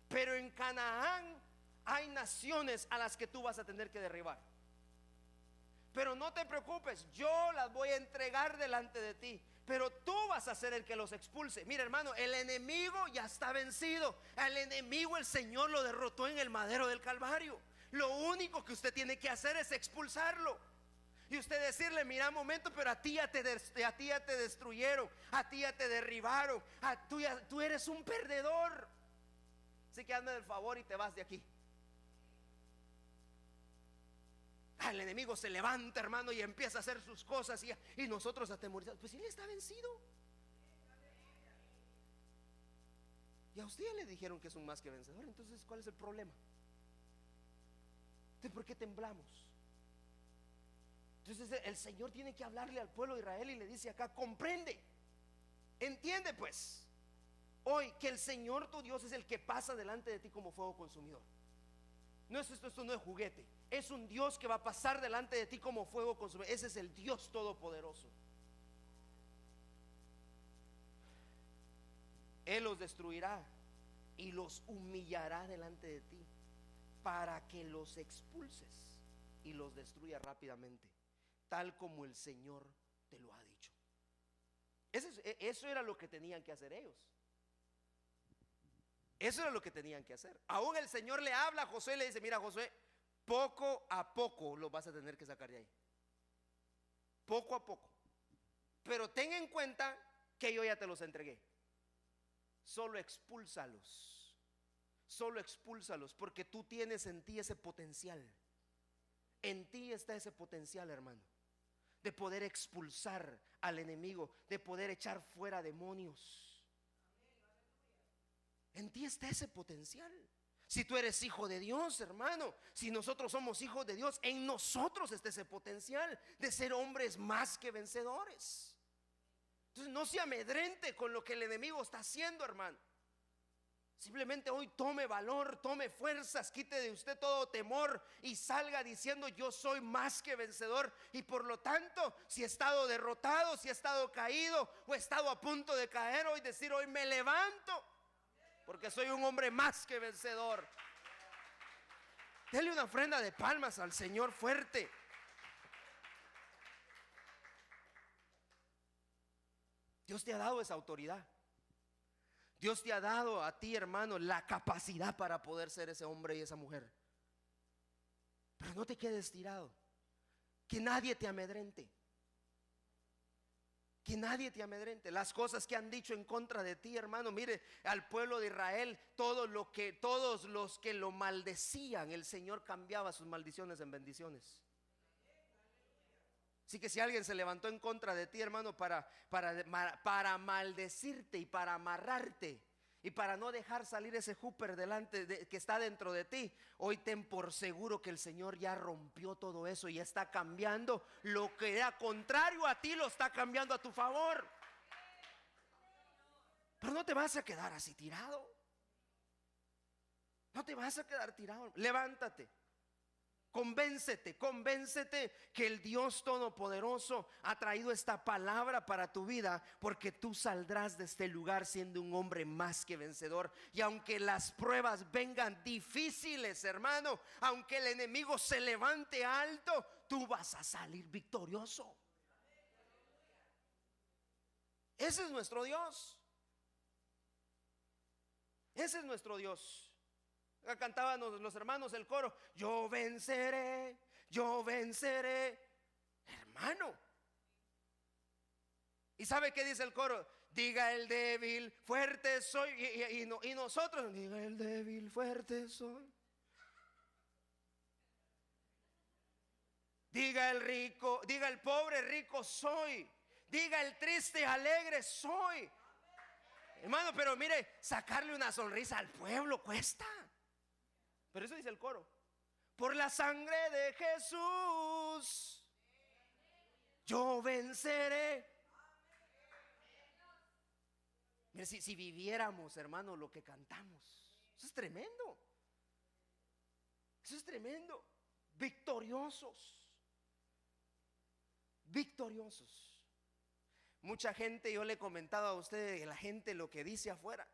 pero en Canaán hay naciones a las que tú vas a tener que derribar. Pero no te preocupes, yo las voy a entregar delante de ti, pero tú vas a ser el que los expulse. Mira, hermano, el enemigo ya está vencido. Al enemigo el Señor lo derrotó en el madero del Calvario. Lo único que usted tiene que hacer es expulsarlo. Y usted decirle: mira, un momento, pero a ti ya te destruyeron, a ti ya te derribaron, tú eres un perdedor. Así que hazme el favor y te vas de aquí. El enemigo se levanta, hermano, y empieza a hacer sus cosas, y nosotros atemorizados. Pues él está vencido. Y a usted ya le dijeron que es un más que vencedor. Entonces, ¿cuál es el problema? Entonces, ¿por qué temblamos? Entonces el Señor tiene que hablarle al pueblo de Israel y le dice acá: comprende, entiende pues hoy que el Señor tu Dios es el que pasa delante de ti como fuego consumidor. No es esto no es juguete. Es un Dios que va a pasar delante de ti como fuego consumidor. Ese es el Dios todopoderoso. Él los destruirá y los humillará delante de ti para que los expulses y los destruya rápidamente, tal como el Señor te lo ha dicho. Eso era lo que tenían que hacer ellos. Eso era lo que tenían que hacer. Aún el Señor le habla a Josué y le dice: mira, Josué, poco a poco los vas a tener que sacar de ahí. Poco a poco. Pero ten en cuenta que yo ya te los entregué. Solo expúlsalos. Solo expúlsalos, porque tú tienes en ti ese potencial. En ti está ese potencial, hermano, de poder expulsar al enemigo, de poder echar fuera demonios. En ti está ese potencial. Si tú eres hijo de Dios, hermano, si nosotros somos hijos de Dios, en nosotros está ese potencial de ser hombres más que vencedores. Entonces no se amedrente con lo que el enemigo está haciendo, hermano. Simplemente hoy tome valor, tome fuerzas, quite de usted todo temor y salga diciendo: yo soy más que vencedor. Y por lo tanto, si he estado derrotado, si he estado caído o he estado a punto de caer, hoy decir: hoy me levanto, porque soy un hombre más que vencedor. Dele una ofrenda de palmas al Señor fuerte. Dios te ha dado esa autoridad. Dios te ha dado a ti, hermano, la capacidad para poder ser ese hombre y esa mujer. Pero no te quedes tirado. Que nadie te amedrente. Que nadie te amedrente. Las cosas que han dicho en contra de ti, hermano. Mire, al pueblo de Israel, todos los que lo maldecían, el Señor cambiaba sus maldiciones en bendiciones. Así que si alguien se levantó en contra de ti, hermano, para maldecirte y para amarrarte y para no dejar salir ese Hooper que está dentro de ti, hoy ten por seguro que el Señor ya rompió todo eso y está cambiando lo que era contrario a ti, lo está cambiando a tu favor. Pero no te vas a quedar así tirado. No te vas a quedar tirado. Levántate. Convéncete que el Dios Todopoderoso ha traído esta palabra para tu vida, porque tú saldrás de este lugar siendo un hombre más que vencedor. Y aunque las pruebas vengan difíciles, hermano, aunque el enemigo se levante alto, tú vas a salir victorioso. Ese es nuestro Dios. Ese es nuestro Dios. Cantaban los hermanos el coro: yo venceré, yo venceré. Hermano, ¿y sabe qué dice el coro? Diga el débil, fuerte soy. Y nosotros, diga el débil, fuerte soy. Diga el rico, diga el pobre, rico soy. Diga el triste, alegre soy. Hermano, pero mire, sacarle una sonrisa al pueblo cuesta. Pero eso dice el coro: por la sangre de Jesús yo venceré. Mire, si viviéramos, hermano, lo que cantamos, eso es tremendo. Eso es tremendo. Victoriosos. Victoriosos. Mucha gente, yo le he comentado a usted, la gente lo que dice afuera.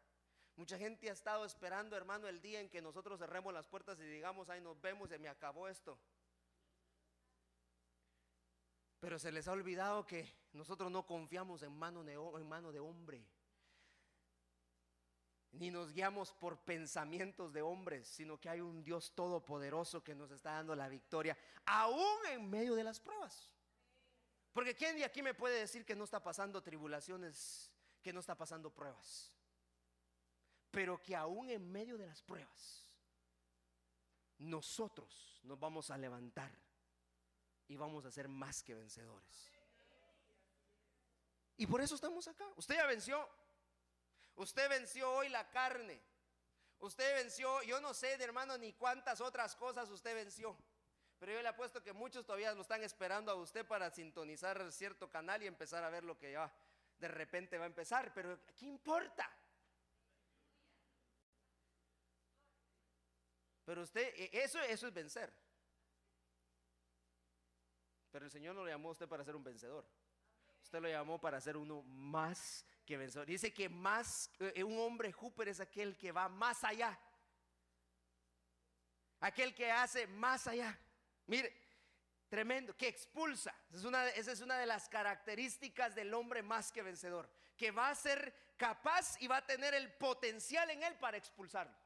Mucha gente ha estado esperando, hermano, el día en que nosotros cerremos las puertas y digamos: ahí nos vemos, se me acabó esto. Pero se les ha olvidado que nosotros no confiamos en mano de hombre, ni nos guiamos por pensamientos de hombres, sino que hay un Dios todopoderoso que nos está dando la victoria, aún en medio de las pruebas. Porque ¿quién de aquí me puede decir que no está pasando tribulaciones, que no está pasando pruebas? Pero que aún en medio de las pruebas nosotros nos vamos a levantar y vamos a ser más que vencedores. Y por eso estamos acá. Usted ya venció. Usted venció hoy la carne. Usted venció, yo no sé, de hermano, ni cuántas otras cosas usted venció. Pero yo le apuesto que muchos todavía lo están esperando a usted para sintonizar cierto canal y empezar a ver lo que ya de repente va a empezar. Pero ¿qué importa? Pero usted, eso es vencer. Pero el Señor no lo llamó a usted para ser un vencedor. Usted lo llamó para ser uno más que vencedor. Dice que un hombre Hooper es aquel que va más allá, aquel que hace más allá. Mire, tremendo, que expulsa. Esa es una de las características del hombre más que vencedor, que va a ser capaz y va a tener el potencial en él para expulsarlo.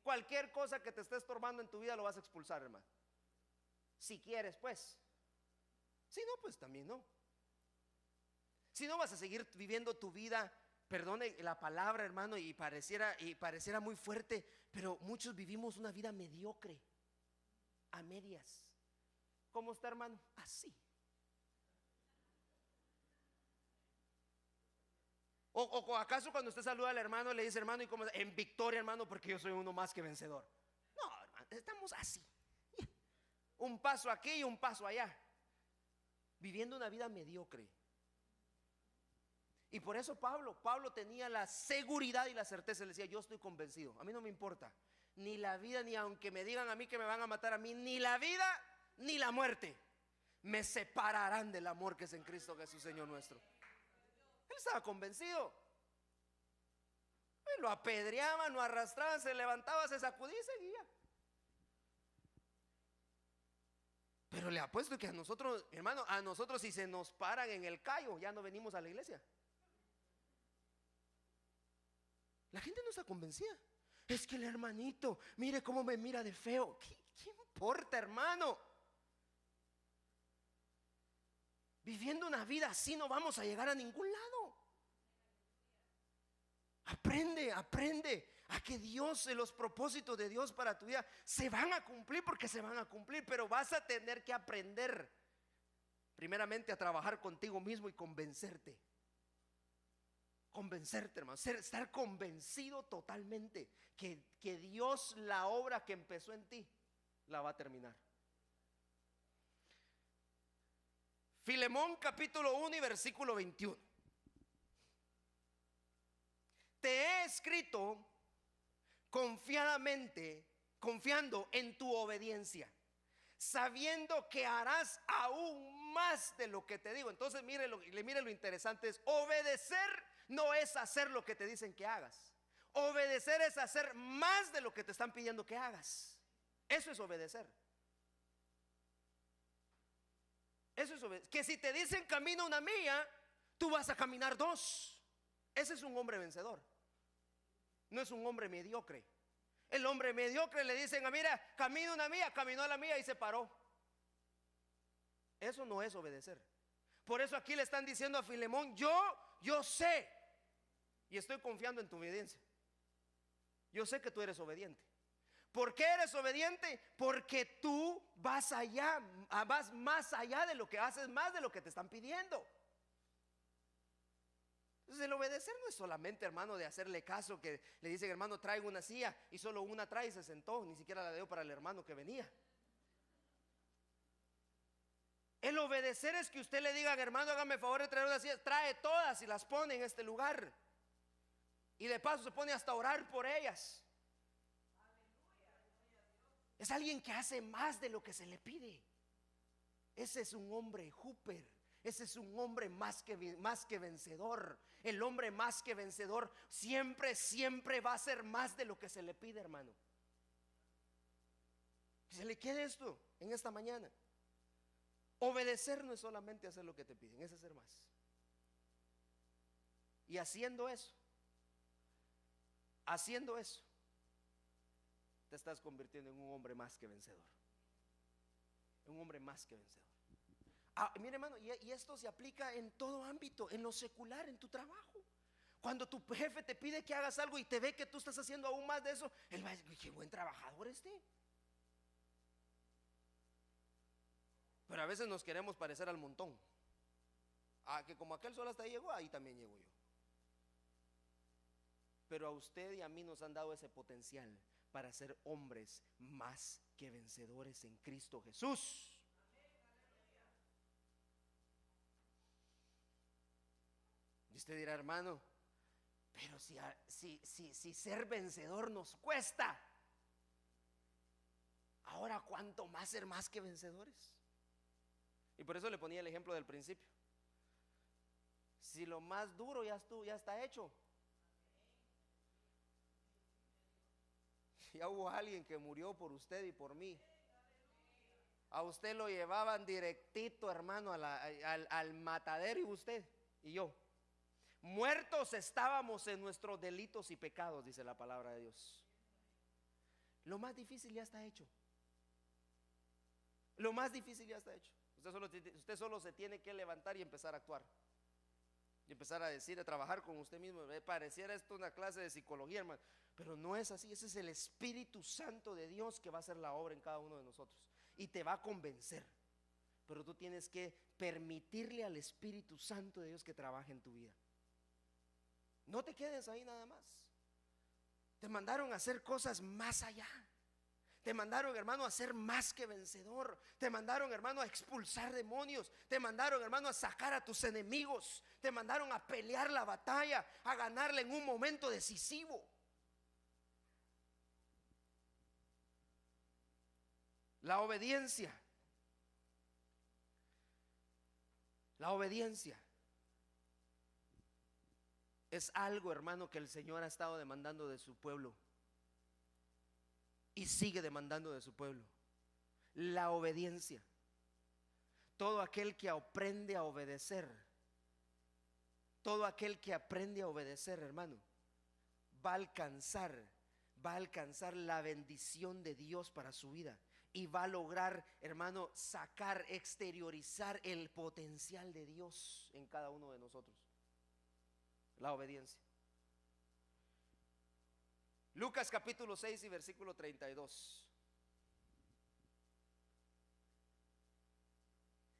Cualquier cosa que te esté estorbando en tu vida lo vas a expulsar, hermano. Si quieres, pues. Si no, pues también no. Si no, vas a seguir viviendo tu vida, perdone la palabra, hermano, y pareciera muy fuerte, pero muchos vivimos una vida mediocre, a medias. ¿Cómo está, hermano? Así. O acaso cuando usted saluda al hermano le dice: hermano, ¿y cómo está? En victoria, hermano, porque yo soy uno más que vencedor. No, hermano, estamos así, un paso aquí y un paso allá, viviendo una vida mediocre. Y por eso Pablo tenía la seguridad y la certeza. Le decía: yo estoy convencido, a mí no me importa ni la vida, ni aunque me digan a mí que me van a matar a mí, ni la vida ni la muerte me separarán del amor que es en Cristo Jesús, Señor nuestro. Él estaba convencido. Lo apedreaban, lo arrastraban, se levantaba, se sacudía y seguía. Pero le apuesto que a nosotros, hermano, a nosotros si se nos paran en el callo, ya no venimos a la iglesia. La gente no está convencida. Es que el hermanito, mire cómo me mira de feo. ¿Qué importa, hermano? Viviendo una vida así no vamos a llegar a ningún lado. Aprende a que Dios, los propósitos de Dios para tu vida se van a cumplir, porque se van a cumplir. Pero vas a tener que aprender primeramente a trabajar contigo mismo y convencerte, hermano, estar convencido totalmente que Dios, la obra que empezó en ti, la va a terminar. Filemón capítulo 1 y versículo 21. Te he escrito confiadamente, confiando en tu obediencia, sabiendo que harás aún más de lo que te digo. Entonces mire lo interesante es, obedecer no es hacer lo que te dicen que hagas. Obedecer es hacer más de lo que te están pidiendo que hagas. Eso es obedecer. Eso es obedecer. Que si te dicen camina una milla, tú vas a caminar 2. Ese es un hombre vencedor. No es un hombre mediocre. El hombre mediocre le dicen, mira, camina una milla, caminó a la milla y se paró. Eso no es obedecer. Por eso aquí le están diciendo a Filemón, yo sé y estoy confiando en tu obediencia. Yo sé que tú eres obediente. ¿Por qué eres obediente? Porque tú vas allá, vas más allá de lo que haces, más de lo que te están pidiendo. Entonces el obedecer no es solamente, hermano, de hacerle caso, que le dicen, hermano, traigo una silla, y solo una trae y se sentó, ni siquiera la dio para el hermano que venía. El obedecer es que usted le diga, hermano, hágame el favor de traer una silla, trae todas y las pone en este lugar. Y de paso se pone hasta a orar por ellas. Es alguien que hace más de lo que se le pide. Ese es un hombre Hooper. Ese es un hombre más que vencedor. El hombre más que vencedor siempre va a hacer más de lo que se le pide, hermano. Que se le quede esto en esta mañana. Obedecer no es solamente hacer lo que te piden, es hacer más. Y haciendo eso, te estás convirtiendo en un hombre más que vencedor. Un hombre más que vencedor. Mire, hermano, y esto se aplica en todo ámbito, en lo secular, en tu trabajo. Cuando tu jefe te pide que hagas algo y te ve que tú estás haciendo aún más de eso, él va a decir, qué buen trabajador este. Pero a veces nos queremos parecer al montón. Que como aquel solo hasta ahí llegó, ahí también llego yo. Pero a usted y a mí nos han dado ese potencial para ser hombres más que vencedores en Cristo Jesús. Y usted dirá, hermano, pero si ser vencedor nos cuesta, ahora cuánto más ser más que vencedores. Y por eso le ponía el ejemplo del principio. Si lo más duro ya está hecho, ya hubo alguien que murió por usted y por mí. A usted lo llevaban directito, hermano, al matadero, y usted y yo muertos estábamos en nuestros delitos y pecados, dice la palabra de Dios. Lo más difícil ya está hecho. Lo más difícil ya está hecho. Usted solo se tiene que levantar y empezar a actuar. Y empezar a decir, a trabajar con usted mismo. Pareciera esto una clase de psicología, hermano, pero no es así. Ese es el Espíritu Santo de Dios que va a hacer la obra en cada uno de nosotros y te va a convencer. Pero tú tienes que permitirle al Espíritu Santo de Dios que trabaje en tu vida. No te quedes ahí nada más. Te mandaron a hacer cosas más allá. Te mandaron, hermano, a ser más que vencedor. Te mandaron, hermano, a expulsar demonios. Te mandaron, hermano, a sacar a tus enemigos. Te mandaron a pelear la batalla, a ganarla en un momento decisivo. La obediencia. La obediencia es algo, hermano, que el Señor ha estado demandando de su pueblo y sigue demandando de su pueblo. La obediencia. Todo aquel que aprende a obedecer, hermano, va a alcanzar la bendición de Dios para su vida y va a lograr, hermano, exteriorizar el potencial de Dios en cada uno de nosotros. La obediencia. Lucas capítulo 6 y versículo 32.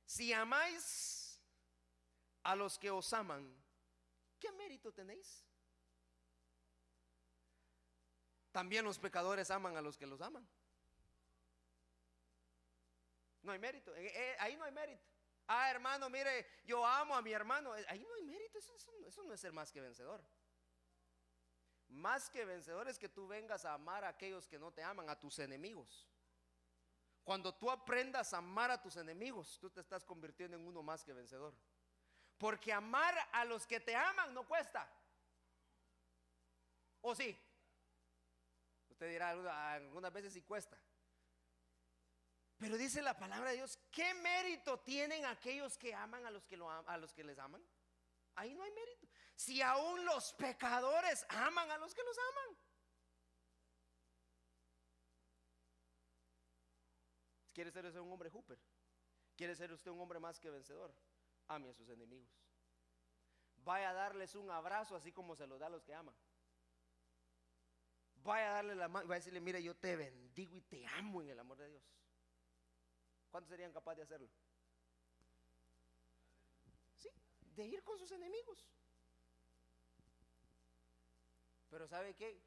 Si amáis a los que os aman, ¿qué mérito tenéis? También los pecadores aman a los que los aman. No hay mérito, ahí no hay mérito. Hermano, mire, yo amo a mi hermano. Ahí no hay mérito, eso no es ser más que vencedor. Más que vencedor es que tú vengas a amar a aquellos que no te aman, a tus enemigos. Cuando tú aprendas a amar a tus enemigos, tú te estás convirtiendo en uno más que vencedor. Porque amar a los que te aman no cuesta. ¿O sí? Usted dirá, algunas veces sí cuesta. Pero dice la palabra de Dios, ¿qué mérito tienen aquellos que aman a los que les aman? Ahí no hay mérito. Si aún los pecadores aman a los que los aman. ¿Quiere ser usted un hombre Hooper? ¿Quiere ser usted un hombre más que vencedor? Ame a sus enemigos. Vaya a darles un abrazo así como se los da a los que aman. Vaya a darle la mano y va a decirle, mira, yo te bendigo y te amo en el amor de Dios. ¿Cuántos serían capaces de hacerlo? Sí, de ir con sus enemigos. Pero ¿sabe qué?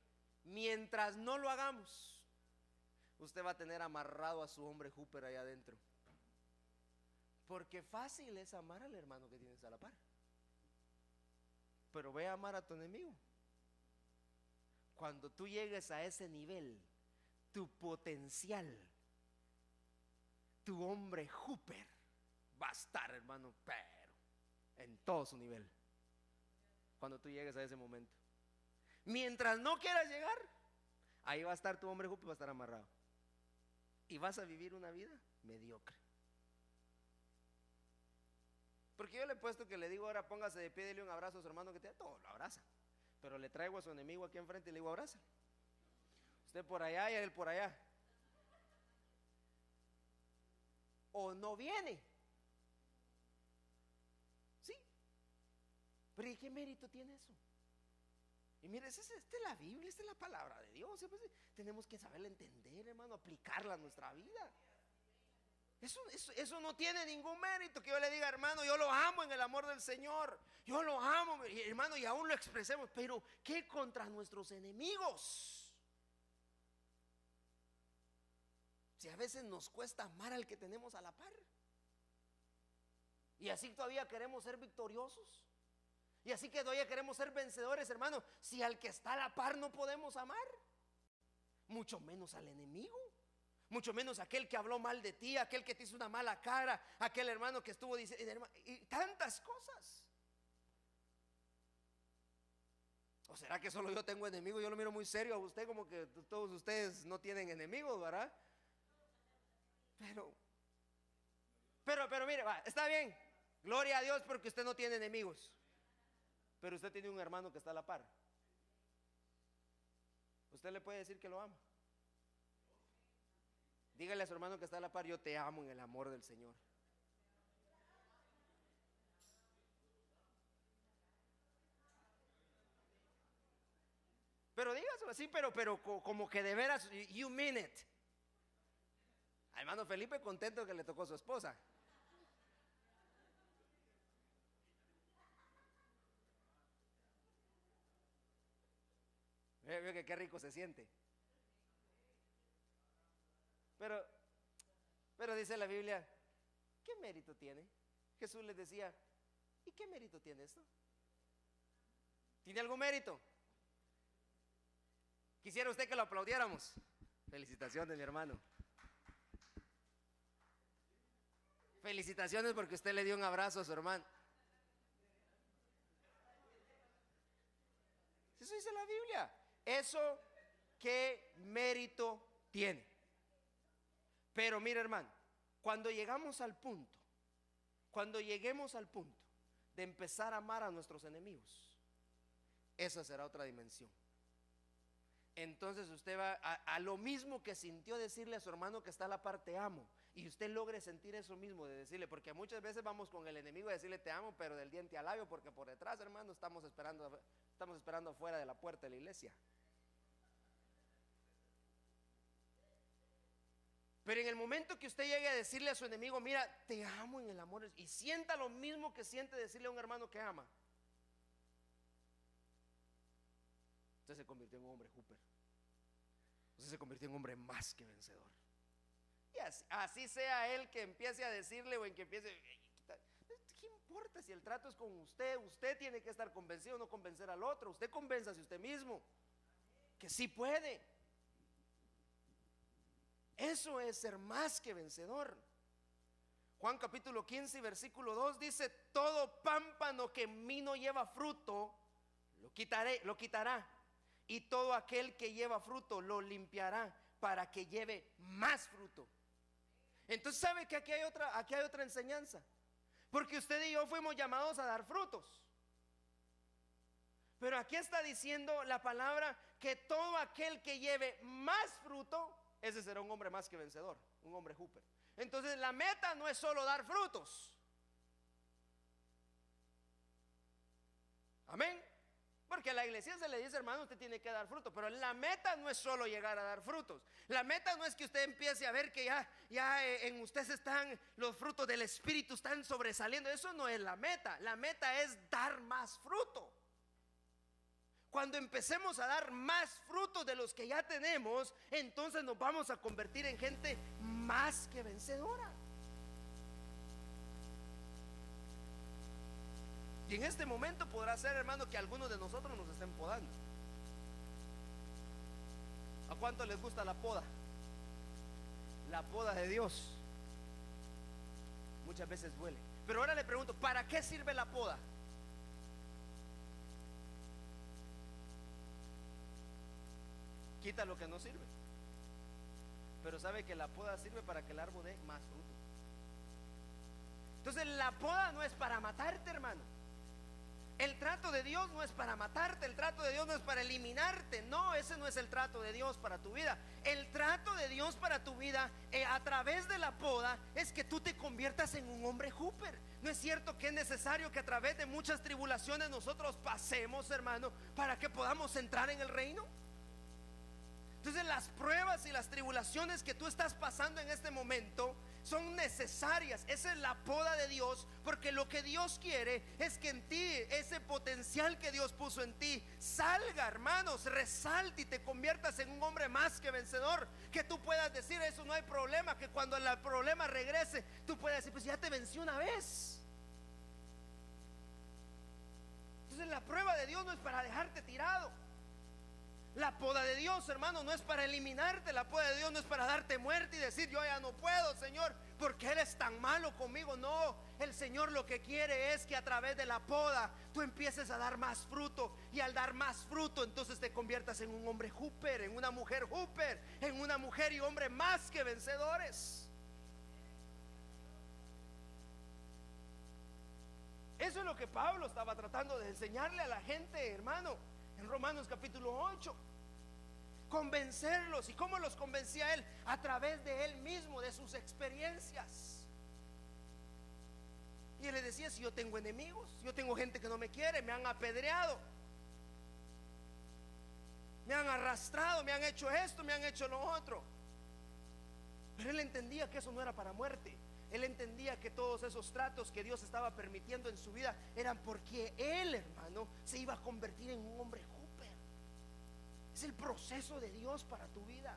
Mientras no lo hagamos, usted va a tener amarrado a su hombre Hooper allá adentro. Porque fácil es amar al hermano que tienes a la par. Pero ve a amar a tu enemigo. Cuando tú llegues a ese nivel, tu potencial, tu hombre Hooper va a estar, hermano, pero en todo su nivel. Cuando tú llegues a ese momento. Mientras no quieras llegar, ahí va a estar tu hombre Hooper, va a estar amarrado. Y vas a vivir una vida mediocre. Porque yo le he puesto que le digo ahora póngase de pie, dele un abrazo a su hermano que te da, todo lo abraza. Pero le traigo a su enemigo aquí enfrente y le digo abraza. Usted por allá y él por allá. O no viene. Sí. Pero ¿y qué mérito tiene eso? Y mire, esta es la Biblia, esta es la palabra de Dios. Tenemos que saberla entender, hermano, aplicarla a nuestra vida. Eso no tiene ningún mérito que yo le diga, hermano, yo lo amo en el amor del Señor. Yo lo amo, hermano, y aún lo expresemos. Pero ¿qué contra nuestros enemigos? Si a veces nos cuesta amar al que tenemos a la par. Y así todavía queremos ser victoriosos. Y así que todavía queremos ser vencedores, hermano. Si al que está a la par no podemos amar, mucho menos al enemigo. Mucho menos aquel que habló mal de ti, aquel que te hizo una mala cara, aquel hermano que estuvo diciendo, y tantas cosas. ¿O será que solo yo tengo enemigos? Yo lo miro muy serio a usted, como que todos ustedes no tienen enemigos, ¿verdad? Pero mire, está bien. Gloria a Dios porque usted no tiene enemigos. Pero usted tiene un hermano que está a la par. Usted le puede decir que lo ama. Dígale a su hermano que está a la par, yo te amo en el amor del Señor. Pero dígaselo así, pero como que de veras, you mean it. Hermano Felipe contento que le tocó a su esposa. Veo que qué rico se siente. Pero dice la Biblia, ¿qué mérito tiene? Jesús les decía, ¿y qué mérito tiene esto? ¿Tiene algún mérito? ¿Quisiera usted que lo aplaudiéramos? Felicitaciones, mi hermano. Felicitaciones porque usted le dio un abrazo a su hermano. Eso dice la Biblia. ¿Eso qué mérito tiene? Pero mira, hermano, cuando lleguemos al punto de empezar a amar a nuestros enemigos, esa será otra dimensión. Entonces usted va a lo mismo que sintió decirle a su hermano que está a la par, te amo, y usted logre sentir eso mismo de decirle, porque muchas veces vamos con el enemigo a decirle te amo, pero del diente al labio, porque por detrás, hermano, estamos esperando afuera de la puerta de la iglesia. Pero en el momento que usted llegue a decirle a su enemigo, mira, te amo en el amor, y sienta lo mismo que siente decirle a un hermano que ama, usted se convirtió en un hombre Hooper. Usted se convirtió en un hombre más que vencedor. Y así sea él que empiece a decirle o en que empiece, ¿qué importa si el trato es con usted? Usted tiene que estar convencido, no convencer al otro. Usted convénzase usted mismo que sí puede. Eso es ser más que vencedor. Juan capítulo 15 versículo 2 dice: todo pámpano que en mí no lleva fruto, lo quitará, y todo aquel que lleva fruto lo limpiará para que lleve más fruto. Entonces, ¿sabe que aquí hay otra enseñanza? Porque usted y yo fuimos llamados a dar frutos. Pero aquí está diciendo la palabra que todo aquel que lleve más fruto, ese será un hombre más que vencedor, un hombre Hooper. Entonces la meta no es solo dar frutos. Amén. Porque a la iglesia se le dice: hermano, usted tiene que dar fruto. Pero la meta no es solo llegar a dar frutos. La meta no es que usted empiece a ver que ya en usted están los frutos del Espíritu, están sobresaliendo. Eso no es la meta. La meta es dar más fruto. Cuando empecemos a dar más frutos de los que ya tenemos, entonces nos vamos a convertir en gente más que vencedora. Y en este momento podrá ser, hermano, que algunos de nosotros nos estén podando. ¿A cuánto les gusta la poda? La poda de Dios muchas veces duele. Pero ahora le pregunto: ¿para qué sirve la poda? Quita lo que no sirve. Pero sabe que la poda sirve para que el árbol dé más fruto. Entonces la poda no es para matarte, hermano. El trato de Dios no es para matarte. El trato de Dios no es para eliminarte. No, ese no es el trato de Dios para tu vida. El trato de Dios para tu vida a través de la poda es que tú te conviertas en un hombre Hooper. ¿No es cierto que es necesario que a través de muchas tribulaciones nosotros pasemos, hermano, para que podamos entrar en el reino? Entonces las pruebas y las tribulaciones que tú estás pasando en este momento son necesarias. Esa es la poda de Dios, porque lo que Dios quiere es que en ti, ese potencial que Dios puso en ti, salga, hermanos, resalte y te conviertas en un hombre más que vencedor. Que tú puedas decir: eso no hay problema. Que cuando el problema regrese, tú puedas decir: pues ya te vencí una vez. Entonces la prueba de Dios no es para dejarte tirado. La poda de Dios, hermano, no es para eliminarte. La poda de Dios no es para darte muerte y decir: yo ya no puedo, Señor, porque Él es tan malo conmigo. No, el Señor lo que quiere es que a través de la poda tú empieces a dar más fruto. Y al dar más fruto, entonces te conviertas en un hombre Hooper, en una mujer Hooper, en una mujer y hombre más que vencedores. Eso es lo que Pablo estaba tratando de enseñarle a la gente, hermano, en Romanos capítulo 8. Convencerlos. ¿Y cómo los convencía él? A través de él mismo, de sus experiencias. Y él le decía: si yo tengo enemigos, yo tengo gente que no me quiere, me han apedreado, me han arrastrado, me han hecho esto, me han hecho lo otro. Pero él entendía que eso no era para muerte. Él entendía que todos esos tratos que Dios estaba permitiendo en su vida eran porque él, hermano, se iba a convertir en un hombre Hooper. Es el proceso de Dios para tu vida.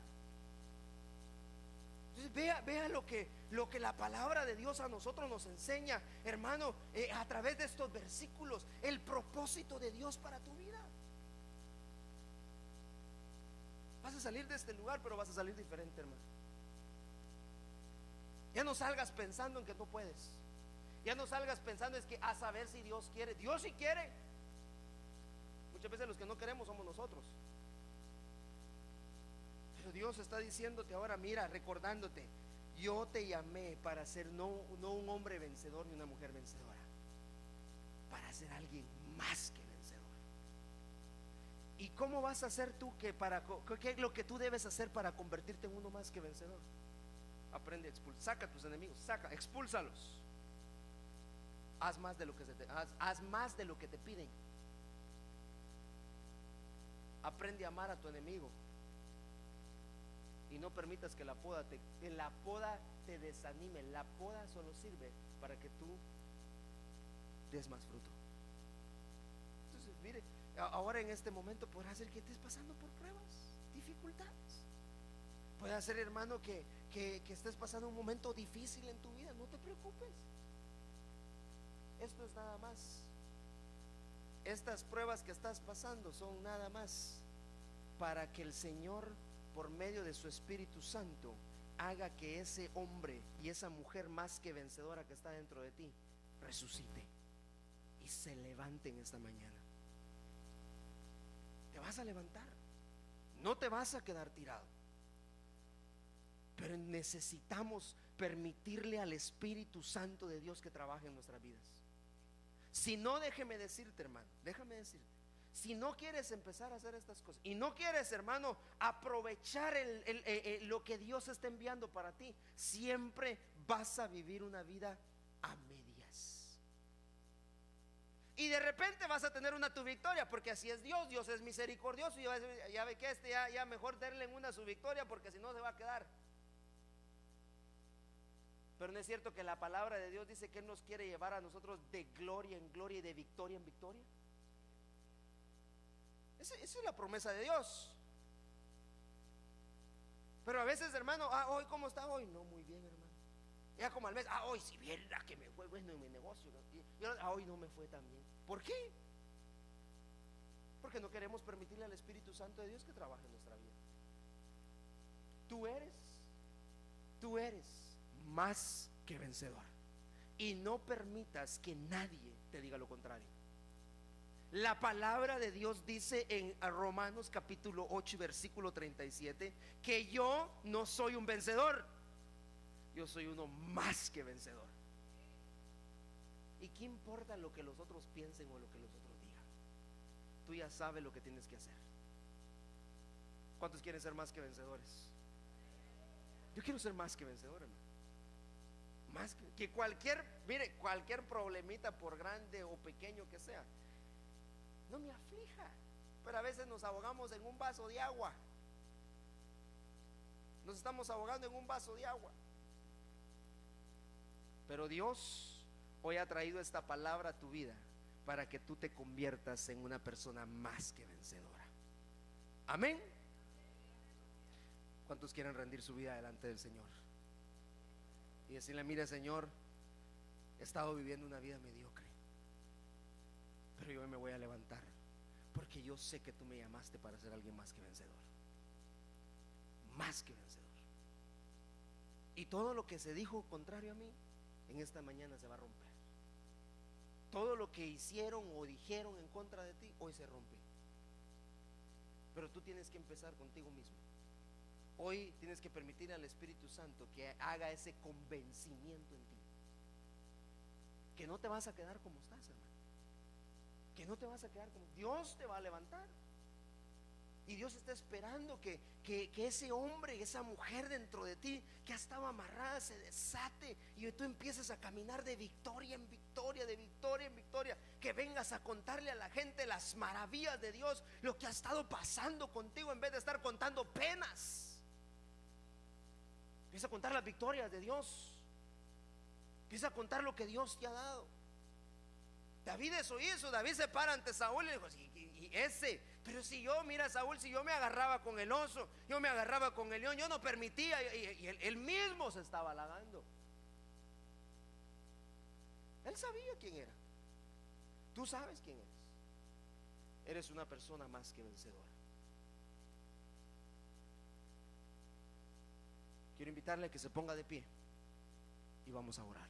Entonces vea lo que la palabra de Dios a nosotros nos enseña, hermano, a través de estos versículos, el propósito de Dios para tu vida. Vas a salir de este lugar, pero vas a salir diferente, hermano. Ya no salgas pensando en que no puedes. Ya no salgas pensando es que a saber si Dios quiere. Dios sí quiere. Muchas veces los que no queremos somos nosotros. Pero Dios está diciéndote ahora: mira, recordándote: yo te llamé para ser no un hombre vencedor ni una mujer vencedora, para ser alguien más que vencedor. ¿Y cómo vas a hacer tú qué es lo que tú debes hacer para convertirte en uno más que vencedor? Aprende a expulsar, saca a tus enemigos, expúlsalos. Haz más de lo que te piden. Aprende a amar a tu enemigo. Y no permitas que la poda te desanime. La poda solo sirve para que tú des más fruto. Entonces, mire, ahora en este momento podrá ser que estés pasando por pruebas, dificultades. Puede ser, hermano, que estés pasando un momento difícil en tu vida. No te preocupes. Esto es nada más. Estas pruebas que estás pasando son nada más para que el Señor, por medio de su Espíritu Santo, haga que ese hombre y esa mujer más que vencedora que está dentro de ti resucite y se levante en esta mañana. Te vas a levantar, no te vas a quedar tirado, pero necesitamos permitirle al Espíritu Santo de Dios que trabaje en nuestras vidas. Si no, déjame decirte, hermano, déjame decirte, si no quieres empezar a hacer estas cosas y no quieres, hermano, aprovechar lo que Dios está enviando para ti, siempre vas a vivir una vida a medias. Y de repente vas a tener tu victoria, porque así es Dios. Dios es misericordioso y ya ve que ya mejor darle en una su victoria, porque si no se va a quedar. Pero no es cierto que la palabra de Dios dice que Él nos quiere llevar a nosotros de gloria en gloria y de victoria en victoria. Esa es la promesa de Dios. Pero a veces, hermano, hoy ¿cómo está hoy? No, muy bien, hermano. Ya como al mes, hoy si viera que me fue bueno en mi negocio. Y hoy no me fue tan bien. ¿Por qué? Porque no queremos permitirle al Espíritu Santo de Dios que trabaje en nuestra vida. Tú eres más que vencedor. Y no permitas que nadie te diga lo contrario. La palabra de Dios dice en Romanos capítulo 8 versículo 37 que yo no soy un vencedor, yo soy uno más que vencedor. ¿Y qué importa lo que los otros piensen o lo que los otros digan? Tú ya sabes lo que tienes que hacer. ¿Cuántos quieren ser más que vencedores? Yo quiero ser más que vencedor, hermano. Más que cualquier problemita, por grande o pequeño que sea, no me aflija. Pero a veces nos ahogamos en un vaso de agua. Nos estamos ahogando en un vaso de agua. Pero Dios hoy ha traído esta palabra a tu vida para que tú te conviertas en una persona más que vencedora. Amén. ¿Cuántos quieren rendir su vida delante del Señor y decirle: mire, Señor, he estado viviendo una vida mediocre, pero yo hoy me voy a levantar, porque yo sé que tú me llamaste para ser alguien más que vencedor? Más que vencedor. Y todo lo que se dijo contrario a mí, en esta mañana se va a romper. Todo lo que hicieron o dijeron en contra de ti, hoy se rompe. Pero tú tienes que empezar contigo mismo. Hoy tienes que permitir al Espíritu Santo que haga ese convencimiento en ti, que no te vas a quedar como estás, hermano. Que no te vas a quedar como... Dios te va a levantar. Y Dios está esperando que ese hombre y esa mujer dentro de ti que ha estado amarrada se desate y tú empieces a caminar de victoria en victoria, de victoria en victoria. Que vengas a contarle a la gente las maravillas de Dios, lo que ha estado pasando contigo, en vez de estar contando penas. Empieza a contar las victorias de Dios. Empieza a contar lo que Dios te ha dado. David eso hizo. David se para ante Saúl y le dijo: pero si yo, mira, Saúl, si yo me agarraba con el oso, yo me agarraba con el león, yo no permitía, y él mismo se estaba halagando. Él sabía quién era. Tú sabes quién eres. Eres una persona más que vencedora. Quiero invitarle a que se ponga de pie y vamos a orar.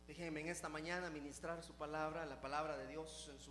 Déjenme en esta mañana ministrar su palabra, la palabra de Dios en su